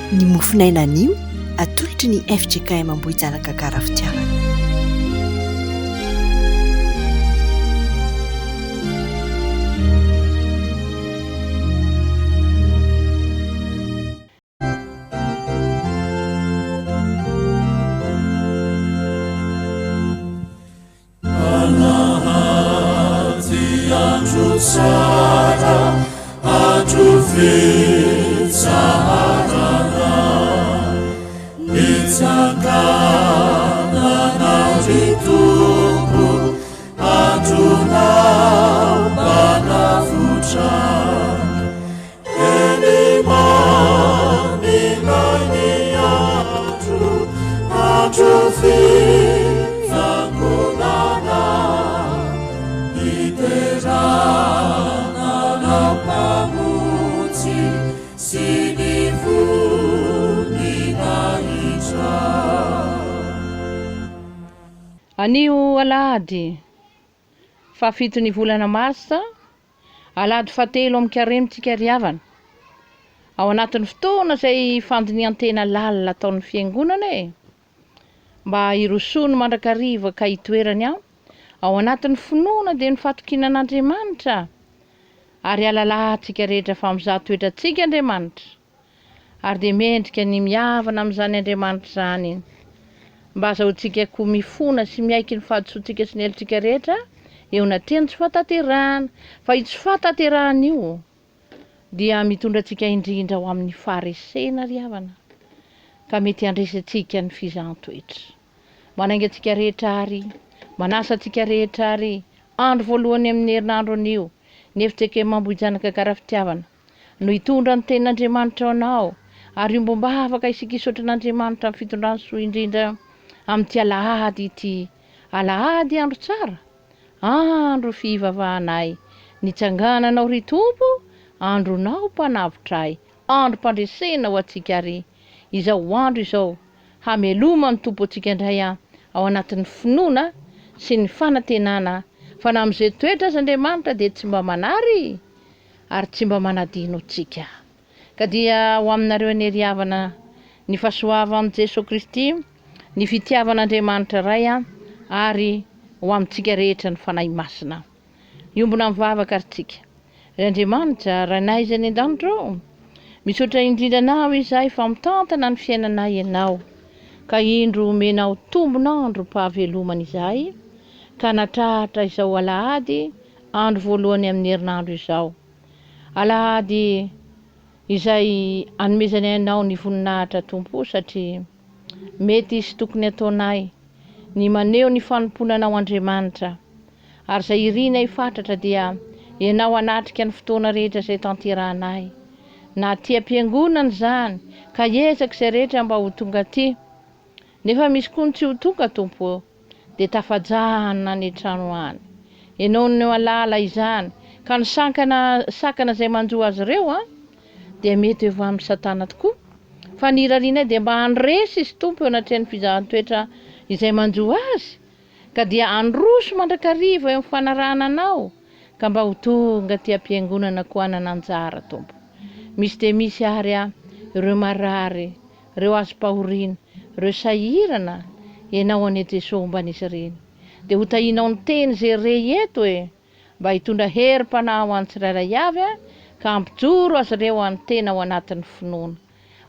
Ny mofinainan'io atolotry ny FJKM Ambohijanaka Karafitiavana. Sara atrufi saharana itsakana nauritumbu atruna banafutra enimani nani atrufi zakunana itera Anio alahady fafito ny volana marsa alahady fatelo amin'ny karemitsika riavana ao anatin'ny fotoana izay fandinian-tena lalina ataon'ny fiangonana mba hirosony mandrakariva ka hitoerany ao anatin'ny finoana dia ny fatokinan'Andriamanitra ary alalahantsika rehetra fa mizaha toetrantsika Andriamanitra ary dia mendrika ny mihavana amin'izany Andriamanitra zany mba azahoantsika koa mifona sy miaiky ny fahadisoantsika sy ny helotsika rehetra eo nateny tsy fataterahana fa io tsy fataterahana io dia mitondra antsika indrindra ho amin'ny faharesena riavana ka mety handresantsika ny fizahan-toetra manainga antsika rehetra ary manasa antsika rehetra ary andro voalohany amin'ny herinandro anio ny FJKM Ambohijanaka Karafitiavana no hitondra ny tenin'Andriamanitra anao ary io mba afaka isika hisaotra n'Andriamanitra amin'ny fitondrany soa indrindra amin'ity alahady ity alahady andro tsara andro fivavahanay nitsangananao ry Tompo andronao mpanavotray andro mpandresena ho antsika ary izao andro izao hameloma ny Tompo antsika indray ao anatin'ny finoana sy ny fanantenana fa na amin'izay toetra azy Andriamanitra dia tsy mba manary ary tsy mba manadino antsika ka dia ho aminareo aneriavana ny fahasoavan'i Jesosy Kristy ny fitiavan'Andriamanitra ray ary ho amintsika rehetra ny fanahy masina iombona mivavaka aritsika ry Andriamanitra ranay izay ny an-danitro misaotra indrindra anao izahay fa mitantana ny fiainanay ianao ka indro menao tombonandro mpahavelomana izahay ka natrahatra izao alahady andro voalohany amin'ny herinandro izao alahady izay anomezanay anao ny voninahitra Tompo satria mety isy tokony ataonay ny maneho ny fanomponanao Andriamanitra ary izay irianay fatratra dia ianao anatrika ny fotoana rehetra izay tanterahanay na ty am-piangonana zany ka ezaka izay rehetra mba ho tonga aty nefa misy koa ny tsy ho tonga Tompo dia tafajana ny trano any ianao no alala izany ka ny sakana izay manjo azy ireo dia mety evo amin'ny Satana tokoa fa ny rarianay dia mba handresy izy Tompo eo anatrehan'ny fizahan-toetra izay manjo azy ka dia androso mandrakariva eo amin'ny fanarahana anao ka mba ho tonga ty am-piangonana koa nananjara Tompo misy dia misy ary ireo marary ireo azo pahoriana ireo sahirana ianao ane Jesosy omban'izy ireny dia ho tahinao ny teny izay rey eto mba hitondra herim-panahy ho an'ny tsirairay avy ka ampijoro azy ireo amin'ny tena ao anatin'ny finoana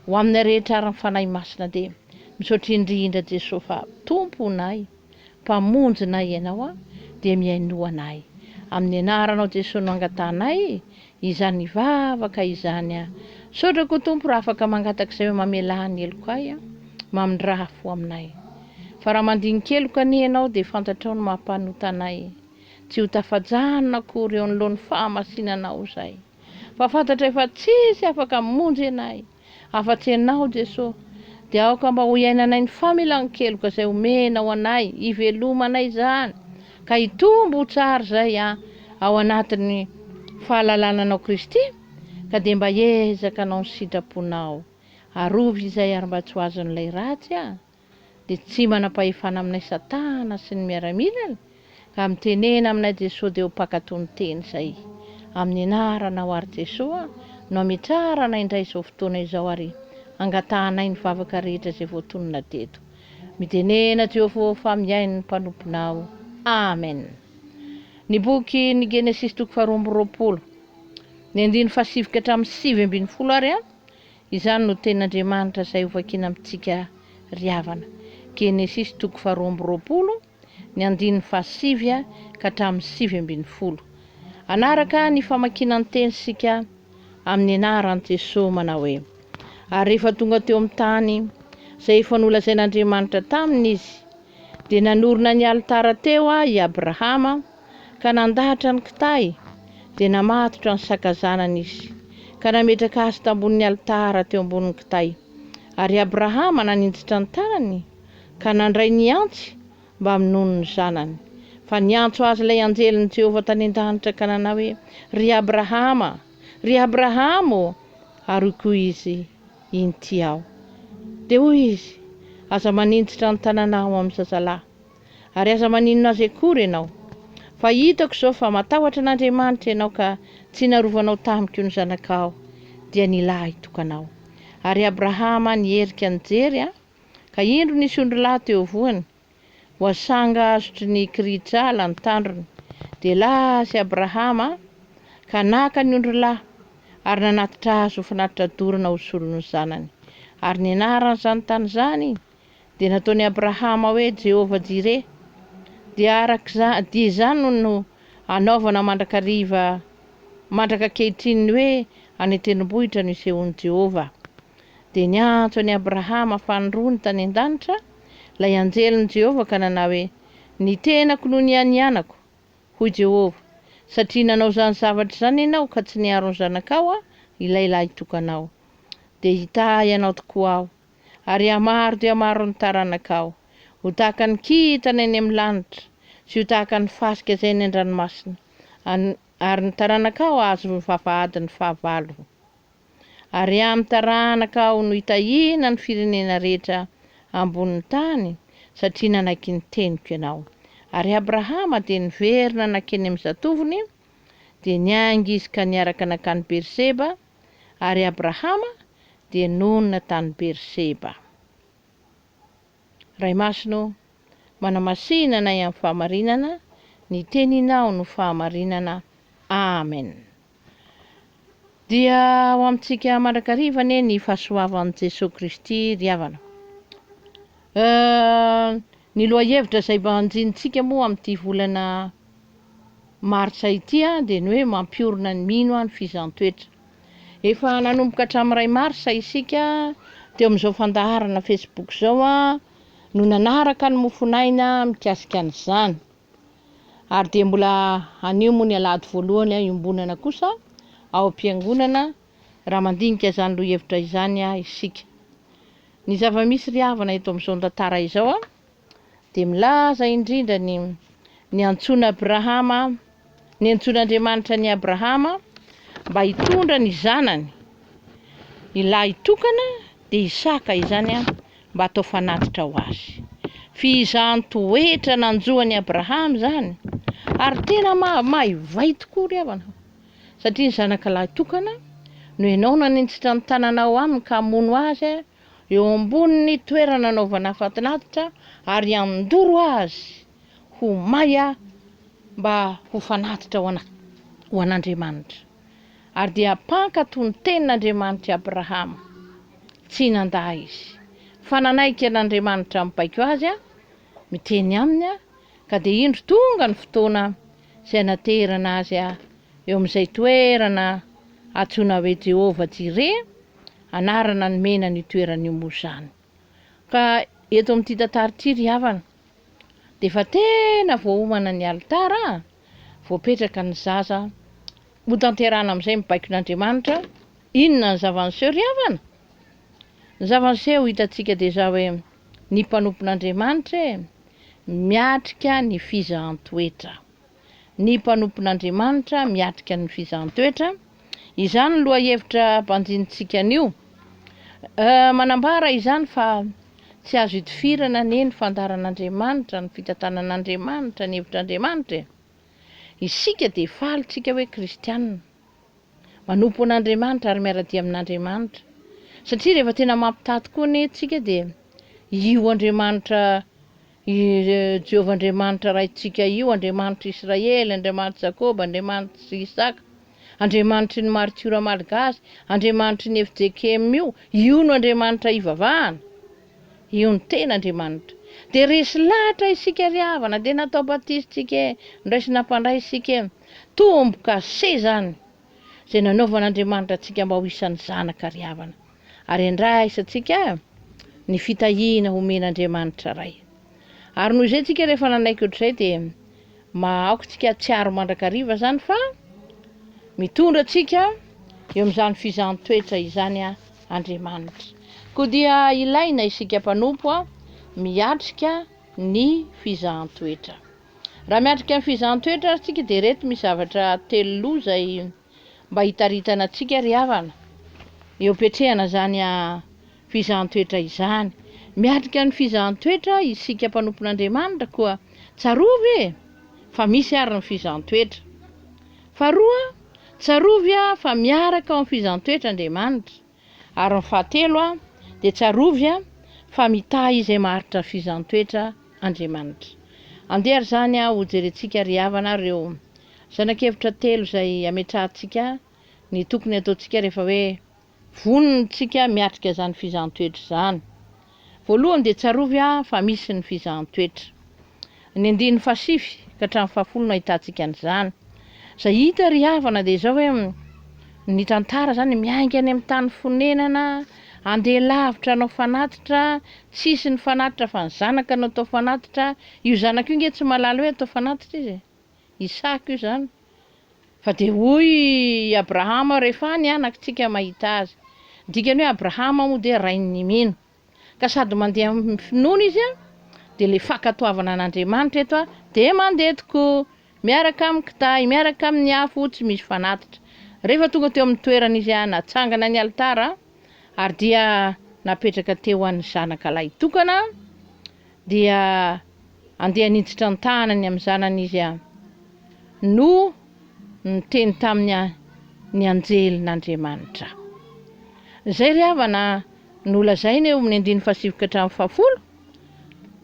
ho amin'ny rehetra ary ny fanahy masina dia misaotra indrindra Jesosy fa Tomponay mpamonjinay ianao dia miainoanay amin'ny anaranao Jesosy no angatanay izany vavaka izany saotra koa Tompo raha afaka mangataka izay mamelany eloko ay mamindraha fo aminay fa raha mandinikeloko any ianao dia fantatrao no mampanotanay tsy ho tafajana akory eo anoloan'ny fahamasinanao izay fa fantatra efa tsisy afaka monjy anay afa-tsy ianao Jesosy dia aoka mba ho iainanay ny famelan-keloka izay omenao anay hivelomanay zany ka hitombo ho tsara izay ao anatin'ny fahalalananao Kristy ka dia mba ezaka anao ny sitraponao arovy izay ary mba tsy ho azon'ilay ratsy dia tsy manam-pahefana aminay Satana sy ny miaramilany ka mitenena aminay Jesosy dia ho pakatony teny izay amin'ny anaranao ary Jesosy no ametrarana indray izao fotoana izao ary angatanay ny vavaka rehetra izay voatonona teto. Mitenena Jehovah fa miainy ny mpanomponao. Amen. Ny boky ny Genesis toko 2:20, ny 7:7 ary izany no ten'Andriamanitra izay hovakina amintsika riavana. Genesis toko 2:20, ny 7:7. Anaraka ny famakiana ny tenysika amin'ny anaran'i Jesosy manao hoe: ary rehefa tonga teo amin'ny tany izay efa nolazain'Andriamanitra taminy izy, dia nanorina ny alitara teo i Abrahama ka nandahatra ny kitay, dia namatotra ny sakazanany izy, ka nametraka azy tambonin'ny alitara teo ambonin'ny kitay. Ary Abrahama nanindritra ny tanany ka nandray ny antsy mba hamonono ny zanany. Fa niantso azy ilay anjelin'i Jehovah tany an-danitra ka nanao hoe: ry Abrahama, ry Abrahama! Ary koa izy: inty aho. Dia hoy izy: aza manindritra ny tananao amin'ny zazalahy, ary aza maninona azy akory ianao? Fa hitako izao fa matahotra n'Andriamanitra ianao ka tsy narovanao tamiko ny zanakao, dia ny lahy tokanao. Ary Abrahama nierika nijery ka indro nisy ondry-lahy teo voany, voasanga azotry ny kiridrala ny tandrony. Dia lazy Abrahama ka naka ny ondry-lahy ary nanatitra azy ho fanatitra dorana ho solony ny zanany. Ary ny anaran'izany tany izany dia nataony Abrahama hoe Jehovah Jireh. Dia dia izany no anaovana mandrakariva mandraka ankehitriny hoe any an-tendrombohitra no isehon'i Jehovah. Dia niantso any Abrahama fanirony tany an-danitra ilay anjelin'i Jehovah ka nanao hoe: ny tenako no ny anako, hoy Jehovah, satria nanao izany zavatra izany ianao ka tsy niaro ny zanakao ilay lahy tokanao. Dia hita ianao tokoa aho, ary hamaro dia hamaro ny taranakao, ho tahaka ny kintana eny amin'ny lanitra, sy ho tahaka ny fasika izay eny an-dranomasina, ary ny taranakao azo mivavahady ny fahavalo. Ary amin'ny taranakao no hitahina ny firenena rehetra ambonin'ny tany, satria nanaiky ny teniko ianao. Ary Abrahama dia niverina nakeny amin'ny zatoviny, dia niainga izy ka niaraka nakany Berseba, ary Abrahama dia nonina tany Berseba. Ray masino, manamasina anay amin'ny fahamarinana, ny teninao no fahamarinana. Amen. Dia ho amintsika mandrakariva ny fahasoavan'i Jesosy Kristy riavana. Ny lohahevitra izay banjintsika moa amin'ity volana martsa ity dia ny hoe mampiorina ny mino ny fizahantsoetra. Efa nanomboka hatramin'ny 2 marsa isika teo amin'izao fandaharana Facebook izao no nanaraka ny mofonaina mikasika an'izany. Ary dia mbola anio moa ny alahady voalohany iombonana kosa ao am-piangonana raha mandinika izany lohahevitra izany isika. Ny zava-misy riavana eto amin'izao tantara izao dia milaza indrindra ny antsoina Abrahama, ny antsoin'Andriamanitra ny Abrahama mba hitondra ny zanany, ilay tokana dia Isaka izany mba atao fanatitra ho azy. Fizahany toetra nanjoany Abrahama zany, ary tena mahavay tokoa riavana, satria ny zanakalahy tokana no ianao nanindritra ny tananao aminy ka hamono azy eo amboniny toerana anaovana fatinatitra, ary andoro azy ho may mba ho fanatitra ho an'Andriamanitra. Ary dia hampankatoy ny tenin'Andriamanitra Abrahama, tsy nandahy izy, fa nanaiky an'Andriamanitra mipaiko azy miteny aminy ka dia indro tonga ny fotoana izay naterana azy eo amin'izay toerana antsoina hoe Jehovah Jireh, anarana ny mena ny toerana moa izany. Ka eto amin'ity tantara ity riavana dia efa tena voahomana ny alitara, voapetraka ny zaza ho tanterana amin'izay mibaiko n'Andriamanitra. Inona ny zavaniseho riavana? Ny zavaniseho hitantsika dia izao hoe ny mpanompon'Andriamanitra miatrika ny fizahantsoetra. Ny mpanompon'Andriamanitra miatrika ny fizahantsoetra. Izany no lohahevitra banjintsika anio. Manambara izany fa tsy azo hitifirana ny fandaharan'Andriamanitra, ny fitantanan'Andriamanitra, ny hevitr'Andriamanitra. Isika dia falitsika hoe kristianina, manompo an'Andriamanitra ary miaradia amin'Andriamanitra. Satria rehefa tena mampitady koa ne tsika dia io Andriamanitra Jehovah Andriamanitra raitsika io, Andriamanitra Israely, Andriamanitra Jakoba, Andriamanitra Isaka, Andriamanitra ny martiora malagasy, Andriamanitra ny FJKM io no Andriamanitra ivavahana. Io ny tena Andriamanitra. Dia resy lahatra isika ry havana, dia natao batisitsika, ndraisy nampandray isika tomboka se zany. Izay nanaovan'Andriamanitra antsika mba ho isan'ny zanaka ry havana. Ary andraisatsika ny fitahiana homen'Andriamanitra ray. Ary noho izay tsika rehefa nanaiky ohatr'izay dia aoka tsika tsiaro mandrakariva zany fa mitondra tsika eo amin'izany fizahn-toetra izany Andriamanitra. Koa dia ilaina isika mpanompo miatrika ny fizahn-toetra. Raha miatrika ny fizahn-toetra tsika dia reto misy zavatra telo izay mba hitaritana antsika ry havana eo petrehana zany fizahn-toetra izany. Miatrika ny fizahn-toetra isika mpanompon'Andriamanitra koa tsarovy fa misy ary ny fizahn-toetra. Faharoa, tsarovy fa miaraka ao amin'ny fizahn-toetra Andriamanitra. Ary ny fahatelo dia tsarovy fa mitahy izay maharitra fizahn-toetra Andriamanitra. Andeha zany ho jerentsika ry havana reo zanak'evitra telo izay ametrahantsika ny tokony ataontsika rehefa hoe vonintsika miatrika zany fizahn-toetra zany. Voalohany dia tsarovy fa misy ny fizahn-toetra. Ny 9 ka hatramin'ny 10 no ahitantsika an'izany. Izay hita ry havana dia izao hoe ny tantara zany miainga any amin'ny tany fonenana, andeha lavitra anao fanatitra, tsisy ny fanatitra fa ny zanaka no atao fanatitra. Io zanaka io nge tsy malala hoe atao fanatitra izy. Isaka io zany. Fa dia hoy Abrahama rehefa any anakitsika mahita azy. Dikany hoe Abrahama moa dia rain'ny mino. Ka sady mandeha finoana izy dia le fankatoavana an'Andriamanitra eto dia mandetiko miaraka amin'ny kitahy, miaraka amin'ny afo tsy misy fanatitra. Rehefa tonga teo amin'ny toerana izy natsangana ny altara ary dia napetraka teo an'ny zanaka lahy tokana dia andeha niditra ny tanany amin'ny zanany izy no niteny tamin'ny ny anjelin'Andriamanitra. Izay ry havana nolazaina eo amin'ny 9 ka hatramin'ny 10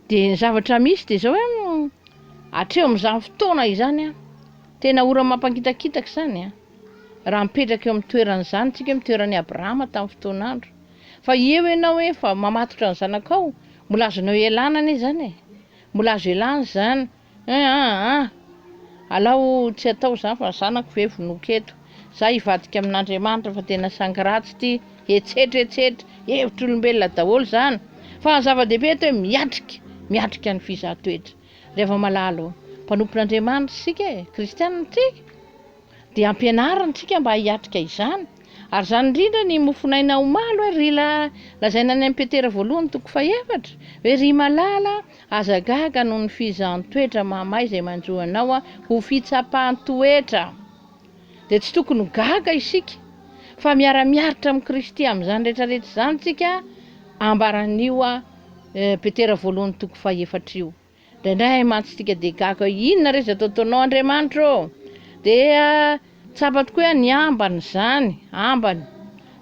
dia ny zavatra misy dia izao hoe hatreo amin'izany fotoana izany tena ora mampankitakitaka izany raha mipetraka eo amin'ny toerana izany tsika amin'ny toeran'ny Abrahama tamin'ny fotoan'andro. Fa eo ianao hoe fa mamatotra ny zanakao, mbola azonao ialana anie zany mbola azo ialana zany. Alao tsy atao zany fa zanako ve vonoako eto, za hivadika amin'Andriamanitra fa tena sangaratsy ty, etsetra hevitr'olombelona daholo zany. Fa zava-dehibe eto hoe miatrika ny fizahn-toetra. Rehefa malalo mpanompon'Andriamanitra sika kristianina tsika dia ampianarana tsika mba hiatrika izany. Ary zany indrindra ny mofonaina omaly hoe ry lazaina any amin'ny Petera 1:4 hoe ry malala azagaga noho ny fizahn-toetra mahamay izay manjoanao ho fitsapan-toetra. Dia tsy tokony ho gaga isika fa miara-miaritra amin'ny Kristy amin'izany rehetrarehetra izany tsika ambaran'io Petera 1:4 io. Indray mantsika dia gaga inona re izay ataonao Andriamanitra dia tsapa tokoa ny ambany zany, ambany.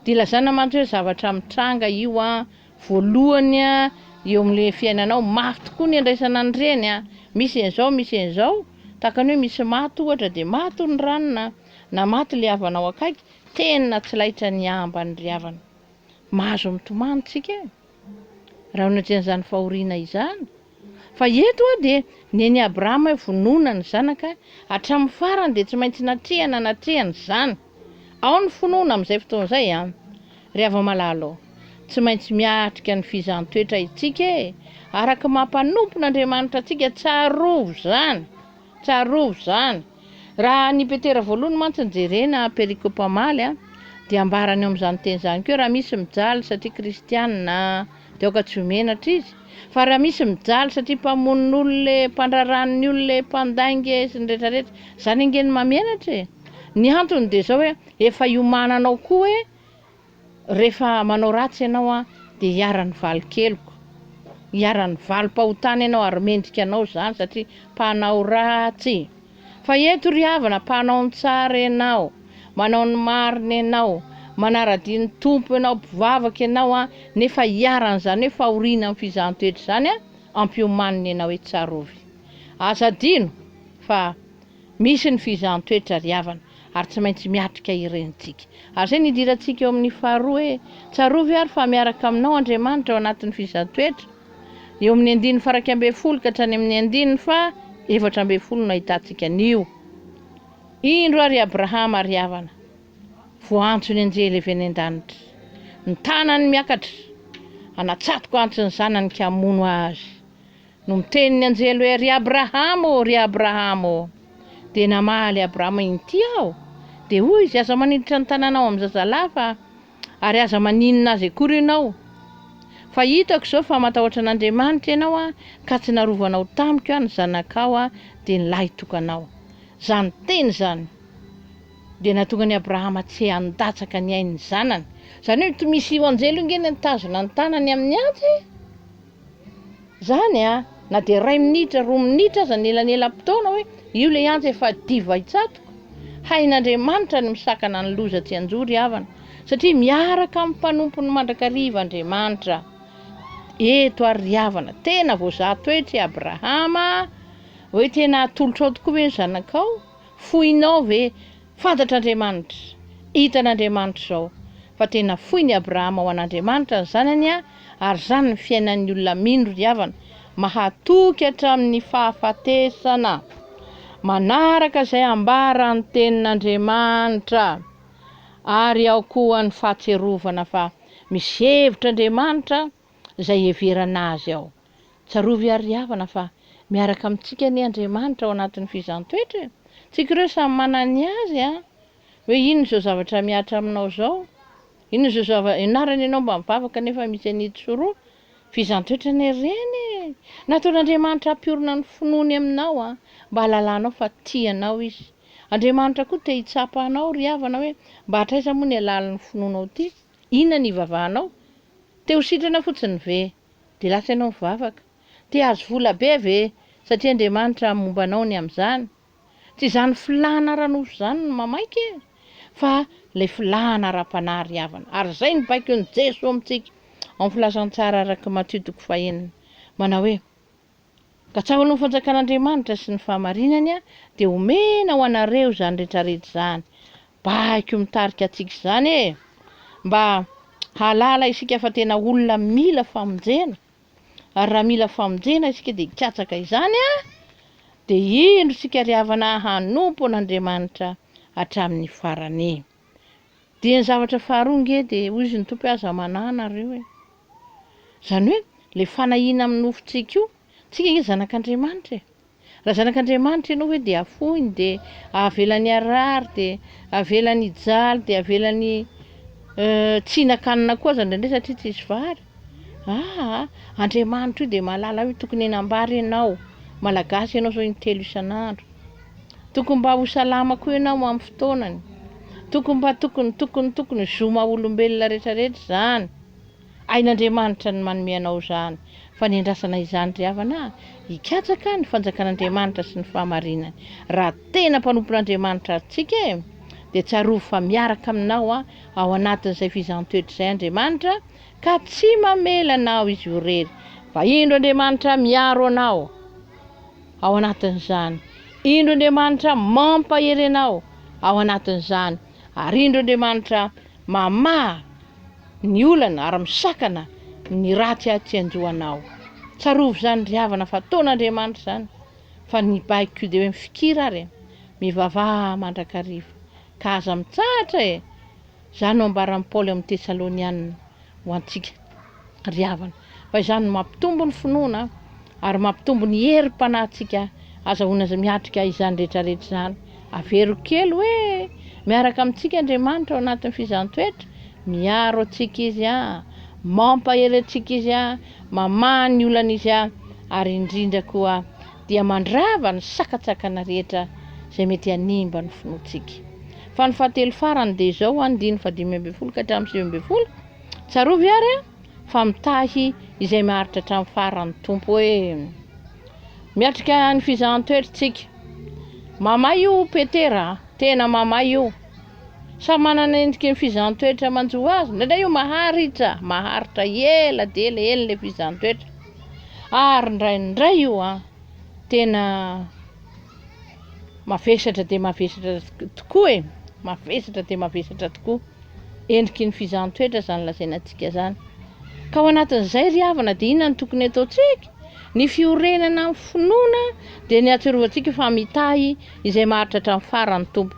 Dia lazana mantsy hoe zavatra mitranga io voalohany eo amin'le fiainanao. Mafy tokoa ny andraisana an'ireny misy an'izao, takany hoe misy maty ohatra dia maty ny ranona, na maty le havanao akaiky, tena tsy laitra ny ambany ry havana. Mahazo mitomany tsika raha onatrian'izany fahoriana izany. Fa eto dia neny Abrahama vonoina ny zanaka hatramin'ny farany dia tsy maintsy natrehany zany. Ao ny finoana amin'izay fotoana izay ry hava-malalo, tsy maintsy miatrika ny fizahn-toetra itsika araka mampanompon'Andriamanitra atsika tsarovo zany. Raha ny Petera 1 mantsy nijerena perikopa maly dia ambarany eo amin'izany teny izany koa raha misy mijaly satria kristianina dia aoka tsy homenatra izy. Fa raha misy mijaly satria mpamonin'olona, mpandraran'ny olona, mpandainga sy ny rehetrarehetra, zany angeny mamenatra. Ny antony dia izao hoe efa iomananao koa hoe rehefa manao ratsy ianao dia hiara-ny valikelyko, hiara-ny valim-pahotana ianao ary mendrika anao zany satria mpanao ratsy. Fa eto ry havana, mpanao ny tsara ianao, manao ny marina ianao, Manara-diny tompo ianao, mpivavaka ianao nefa hiaran'izany hoe fahoriana amin'ny fizahantsoetra zany ampiomaniny ianao hoe tsarovy. Aza adino fa misy ny fizahantsoetra ry havana ary tsy maintsy miatrika irentsika. Ary zay nidirantsika eo amin'ny faharoa hoe tsarovy ary fa miaraka aminao Andriamanitra ao anatin'ny fizahantsoetra. Eo amin'ny 112 ka hatrany amin'ny 114 no ahitantsika an'io. Indro ary Abrahama ry havana, voantso ny anjely avy any an-danitra, ny tanany miakatra, anatsatoko antso ny zanany ka hamono azy. No miteniny anjely hoe ry Abrahama ô, de namaly Abrahama inty aho, de hoy izy aza maniditra ny tananao amin'ny zazalahy ary aza maninona azy akory ianao. Fa hitako zao fa matahotra an'Andriamanitra ianao ka tsy narovanao tamiko ny zanakao de ny lahy tokanao. Zany teny zany de nahatonga ny Abrahama tsy handatsaka ny ainy zanany. Zany hoe misy io anjely io ngeny nitazona ny tanany amin'ny antsy. Zany na de 2 minitra 2 minitra aza nelanelam-potoana hoe io le antsy efa diva hitsatoko. Hain'Andriamanitra ny misakana ny loza tsy anjory havana, satria miaraka amin'ny mpanompo ny mandrakariva Andriamanitra. Eto ary havana tena voazahatoetra Abrahama hoe tena atolotrao tokoa hoe ny zanakao, foinao ve, fantatr'Andriamanitra, hitan'Andriamanitra zao. Fa tena foy ny Abrahama ho an'Andriamanitra ny zanany ary zany ny fiainan'ny olona mindro ry havana, mahatoky hatramin'ny fahafatesana, manaraka izay ambara ny tenin'Andriamanitra, ary ao koa ny fahatserovana fa misy hevitr'Andriamanitra izay heverana azy ao. Tsarovy ary havana fa miaraka amintsika ny Andriamanitra ao anatin'ny fizahantsoetra. Tsika ireo samy manana azy hoe ino zao zavatra miatra aminao zao, ino zao ianarany ianao mba mivavaka nefa misy an'ito soroa. Fizahantsoetra ny reny nataon'Andriamanitra ampiorina ny finoany aminao mba halalanao fa tianao izy. Andriamanitra koa te hitsapa anao ry havana hoe mba hatraiza moa ny alalan'ny finoanao ty, inona ny ivavahanao, te ho sitrana fotsiny ve de lasa ianao mivavaka, te hazo vola be ve satria Andriamanitra momba anao ny amin'izany. Tsy zany filahana ara-nofo zany no mamaiky fa le filahana ara-panahy ry havana. Ary zay ny baiko ny Jeso amintsika amin'ny filazantsara araka Matthieu 4:1 manao hoe katsaho ny fanjakan'Andriamanitra sy ny fahamarinany de omena ho anareo zany rehetrarehetra zany. Baiko mitarika atsika zany mba halala isika fa tena olona mila famonjena. Ary raha mila famonjena isika de katsaka izany de indro isika ry havana hanompo an'Andriamanitra hatramin'ny farany. Dia ny zavatra faharoa nge de hoy izy ny tompo aza manana reo zany hoe le fanahina amin'ny nofontsika io, tsika nge zanak'Andriamanitra. Raha zanak'Andriamanitra ianao hoe de afoiny, de avelany arary, de avelany ijaly, de avelany tsinakanina koa zany ndray satria tsisy vary. Andriamanitra io de mahalala hoe tokony enambary ianao, malagasy ianao zao intelo isan'andro, tokony mba ho salama koa ianao amin'ny fotoanany, tokony mba tokony zoma olombelona rehetrarehetra zany. Ain'Andriamanitra ny manome anao zany. Fa ny andrasana izany ry havana hikatsaka ny fanjakan'Andriamanitra sy ny fahamarinany. Raha tena mpanompon'Andriamanitra tsika de tsarovy fa miaraka aminao ao anatin'izay fizahantsoetra izay Andriamanitra ka tsy mamela anao izy ho rery. Fa indro Andriamanitra miaro anao ao anatin'izany, indro Andriamanitra mampahery anao ao anatin'izany, ary indro Andriamanitra mamaha ny olana ary misakana ny ratsy tsy anjoanao. Tsarovy zany ry havana fa ataon'Andriamanitra zany. Fa ny baiko de hoe mifikira ary mivavaha mandrakariva ka aza mitsahatra zany no ambaran'i Paoly amin'ny Tesalonianina ho antsika ry havana. Fa izany mampitombo ny finoana ary mampitombo ny herim-panahintsika azahoana miatrika izany rehetrarehetra zany. Avero kely hoe miaraka amintsika Andriamanitra ao anatin'ny fizahantsoetra, miaro atsika izy mampahery atsika izy mamaha ny olana izy ary indrindra koa dia mandrava ny sakatsakana rehetra izay mety hanimba ny finoantsika. Fa ny fahatelo farany de izao 5:12 ka hatramin'ny 9:12, tsarovy ary fa mitahy izay maharitra hatramin'ny farany tompo hoe miatrika ny fizahantsoetra tsika. Mamay io Petera, tena mamay io. Samy manana endriky ny fizahn-toetra manjoa azy. Ndraindray io maharitra ela dela ela le fizahn-toetra. Ary ndraindray io tena mavesatra dia mavesatra tokoa e. Mavesatra dia mavesatra tokoa. Endriky ny fizahn-toetra zany lazaina antsika zany. Ka ao anatin'izay ry havana dia inona no tokony ataontsika? Ny fiorenana amin'ny finoana dia ny ahatsiarovatsika fa mitahy izay maharitra hatramin'ny farany tompo.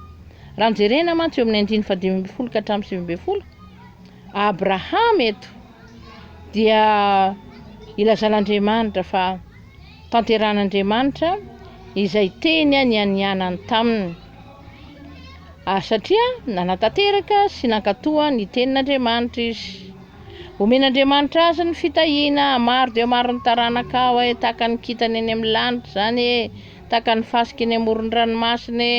Raha jerena mantsy eo amin'ny 5:20 ka hatramin'ny 20. Abraham eto dia ilazan'Andriamanitra fa tanteran'Andriamanitra izay teny ny anianany taminy. Satria nanatanteraka sy nankatoa ny tenin'Andriamanitra izy. Omen'Andriamanitra azy ny fitahiana maro dia maro ny taranaka ao tahaka ny kitany eny amin'ny lanitra zany tahaka ny fasika eny amoron-dranomasina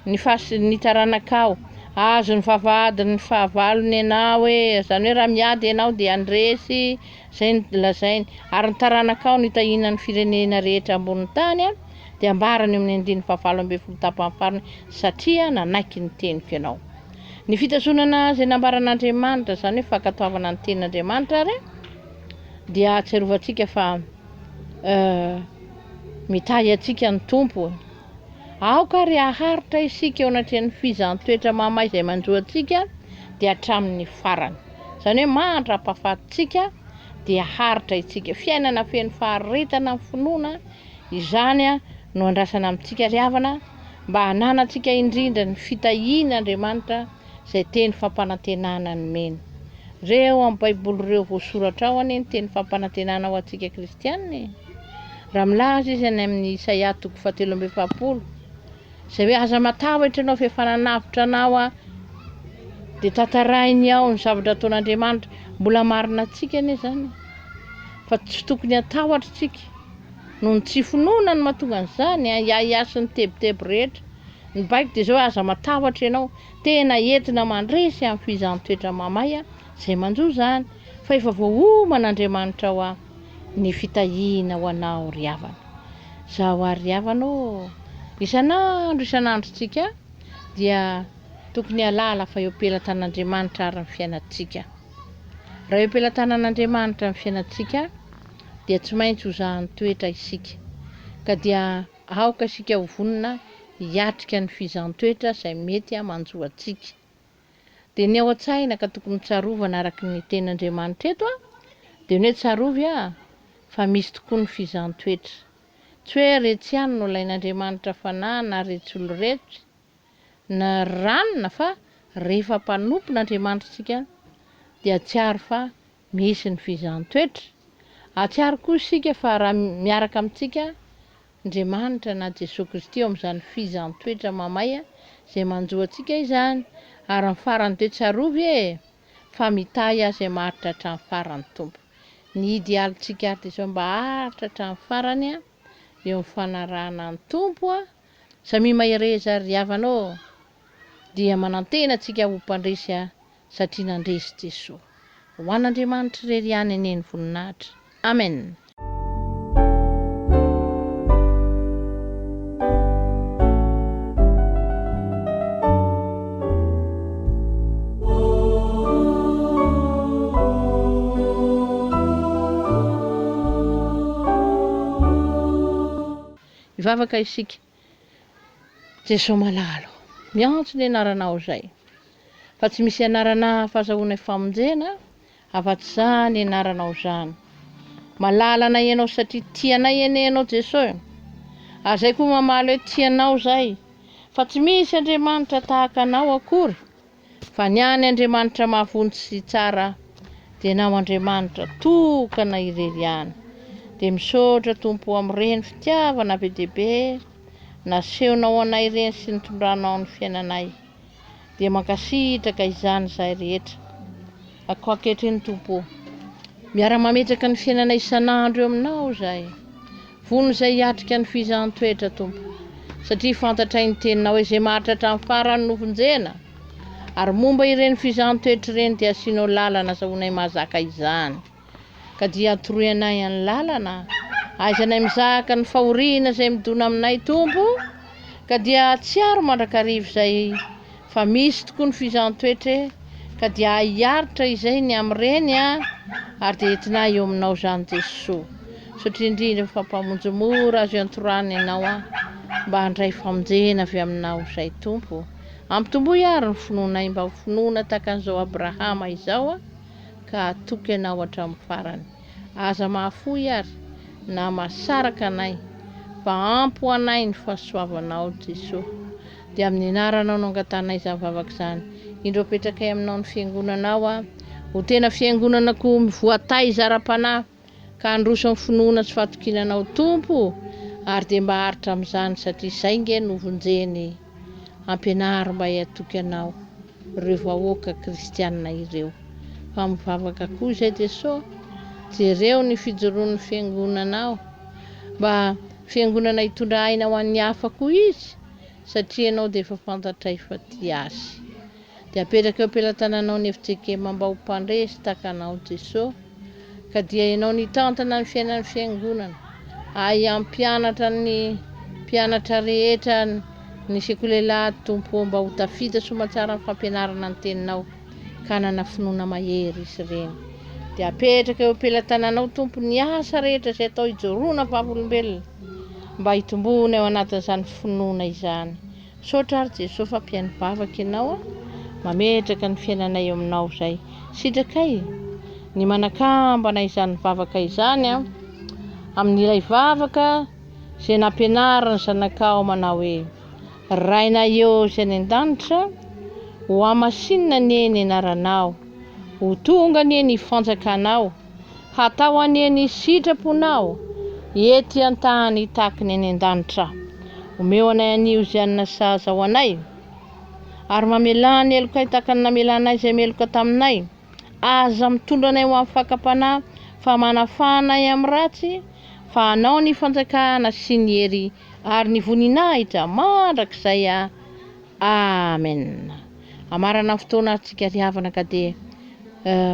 ny taranaka azo ny vavahady ny fahavalony ianao zany hoe raha miady ianao dia andresy zay ny lazainy. Ary ny taranaka ny tahiana ny firenena rehetra ambony tany dia ambarany amin'ny 19 tapany farany satria nanaiky ny teniko ianao. Ny fitazonana izay nambaran'Andriamanitra zany hoe fankatoavana ny tenin'Andriamanitra ary dia ahatsiarovatsika fa mitahy atsika ny tompo. Aoka ry haharitra isika eo anatin'ny fizahn-toetra mamay izay manjoa atsika dia hatramin'ny farany. Zany hoe mandra-pahafatitsika dia haritra isika. Fiainana feno faharetana amin'ny finoana izany no andrasana amintsika ry havana mba hananantsika indrindra ny fitahian'Andriamanitra izay teny fampanantenana ny meny. Reo amin'ny Baiboly reo voasoratra ao ny teny fampanantenana ho antsika kristianina. Raha milaza izy any amin'ny Isaia 7:7 izay hoe aza matahotra ianao fa efa nanavitra anao dia tantarainy ao ny zavatra ataon'Andriamanitra. Mbola marina antsika anie zany fa tsy tokony hatahotra tsika noho ny tsy finoana ny mahatonga an'izany iasy ny tebotebo rehetra. Ny baiko dia zao aza matahotra ianao tena entina mandresy amin'ny fizahn-toetra mamay izay manjoa zany fa efa voaoman'Andriamanitra ao ny fitahiana ho anao ry havana. Zaho ary ry havana isan'andro tsika dia tokony halala fa eo am-pelantan'Andriamanitra ary ny fiainantsika. Raha eo am-pelantan'Andriamanitra ny fiainantsika dia tsy maintsy ho zahan'ny toetra isika. Ka dia aoka isika ho vonona hiatrika ny fizahn-toetra izay mety manjoa antsika. Dia ny ao an-tsaina ka tokony tsarovana araka ny tenin'Andriamanitra eto dia ny hoe tsarovy fa misy tokoa ny fizahn-toetra. Tsy hoe rehetra ihany no lain'Andriamanitra fanahy na rehetra olo rehetra na ranona fa rehefa mpanompon'Andriamanitra isika dia atsiaro fa misy ny fizahn-toetra. Atsiaro koa isika fa raha miaraka amintsika Andriamanitra na Jesosy Kristy eo amin'izany fizahn-toetra mamay izay manjoa antsika izany. Ary ny farany dia tsarovy fa mitahy azy maharitra hatramin'ny farany tompo. Ny idealintsika dia izao mba haritra hatramin'ny farany eo amin'ny fanarahana ny tompo samy mahereza ry havana dia manantena antsika ho mpandresy satria nandresy Jesosy. Ho an'Andriamanitra irery ihany anie ny voninahitra. Amen. Ivavaka isika. Jesosy malalo. Miantso ny anaranao izay. Fa tsy misy anarana fahazahoana famonjena afa-tsy izany anaranao izany. Malalana ianao satria tianay ianao Jesosy. Azay koa mamaly hoe tianao izay. Fa tsy misy Andriamanitra tahaka anao akory. Fa ny any Andriamanitra mahavontsy sy tsara dia anao Andriamanitra tokana irery ihany. Dia misaotra Tompo amin'ireny fitiavana be dia be nasehonao anay ireny sy nitondranao ny fiainanay. Dia mankasitraka izany izahay rehetra. Ako ankehitriny Tompo. Miara-mametraka ny fiainanay isan'andro eo aminao izahay. Vono izay hiatrika ny fizahn-toetra Tompo. Satria fantatray ny teninao izay maharitra hatramin'ny farany no vonjena. Ary momba ireny fizahn-toetra ireny dia asianao lalana azahoanay mahazaka izany. Ka dia atoroy anay amin'ny lalana. Aizanay mizaka ny fahoriana izay midona aminay Tompo. Ka dia tsy aro mandrakarivo izay fa misy tokoa ny fizaham-toetra ka dia hiaritra izay ny amin'ireny ary dia entina eo aminao izany Jesosy. Satria indrindra fampamonjomora azo iantorana ianao mba handray famonjena avy aminao izay Tompo. Ampitomboy ary ny finoanay mba ho finoana takan'izao Abrahama izao ka atoky ianao hatramin'ny farany. Aza mahafoy ary na mahasaraka anay fa ampy ho anay ny fahasoavanao Jesosy. Dia amin'ny anaranao no angatanay izany vavaka izany. Indro apetrakay aminao ny fiangonanao ho tena fiangonanako voatay zara-panahy ka handroso ny finoana sy fahatokinanao Tompo ary dia mba haritra amin'izany satria izay nge novonjeny ampianary mba hatoky anao ireo vahoaka kristianina ireo. Fa mivavaka koa izay Jesosy, jereo ny fijoroan'ny fiangonanao mba fiangonana hitondra aina ho an'ny hafa koa izy satria ianao dia efa fantatray fa tia azy. Dia apetraka eo am-pelatananao ny hevitsekema mba ho mpandresy takanao Jesosy ka dia ianao nitantana ny fiainan'ny fiangonana ampianatra ny mpianatra rehetra ny sekolelahy Tompo mba ho tafita somatsara ny fampianarana ny teninao ka hanana finoana mahery izy ireny. Dia apetraka eo am-pelatananao Tompo ny asa rehetra izay atao hijoroana vavolombelona mba hitombona eo anatin'izany finoana izany. Saotra ary Jesosy fa mpihaino vavaka ianao mametraka ny fiainanay eo aminao izay. Sitrakay ny manakambana izany vavaka izany amin'ilay vavaka izay nampianarana zanakao manao hoe raina eo izay ny an-danitra ho amasinina anie ny anaranao, ho tonga anie ny fanjakanao, hatao anie ny sitraponao ety an-tany tahaka ny any an-danitra. Omeo anay anio izay nasaza ho anay ary mamelany elokay tahaka ny namelanay izay meloka taminay. Aza mitondra anay ho amin'ny fakapanahy fa manafanay amin'ny ratsy fa anao ny fanjakana sy ny hery ary ny voninahitra mandrakizay. Amen. Amarana fotoana antsika riavana ka dia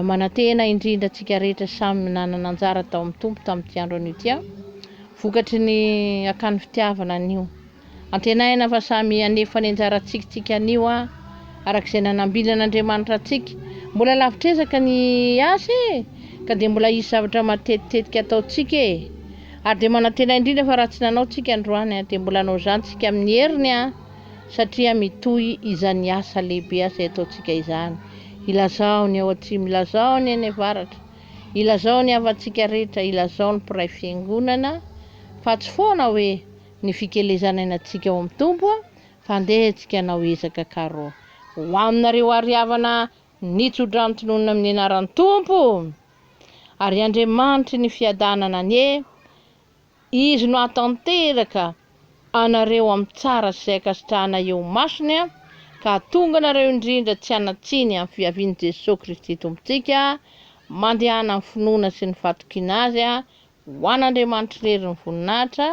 manantena indrindra antsika rehetra samy nanana anjara tao amin'ny Tompo tamin'ity andro anio ity vokatry ny akany fitiavana anio. Antenaina fa samy hanefa ny anjarantsika anio arak'izay nanambilan'Andriamanitra antsika. Mbola lavitrezaka ny asa ka dia mbola hisy zavatra matetitetika ataontsika ary dia manantena indrindra fa raha tsy nanao tsika androany dia mbola anao izany tsika amin'ny heriny satria mitohy izany asa lehibe izay ataontsika izany. Ilazao ny ao atsimo, ilazao ny any avaratra, ilazao ny havantsika rehetra, ilazao ny mpiray fiangonana fa tsy foana hoe ny fikelezana antsika ao amin'ny Tompo fa andehantsika anao ezaka karoa. Ho aminareo ariavana nitsodranotonona amin'ny anaran'ny Tompo ary Andriamanitry ny fiadanana anie izy no atanteraka anareo amin'ny tsara sy izay akasitrahana eo masony ka tonga nareo indrindra tsy hanatsiny amin'ny fiavian'i Jesosy Kristy Tompontsika mandehana amin'ny finoana sy ny fahatokiana azy ho an'Andriamanitra rery ny voninahitra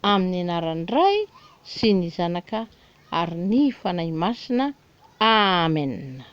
amin'ny anaran'ny Ray sy ny Zanaka ary ny fanahy masina. Amen.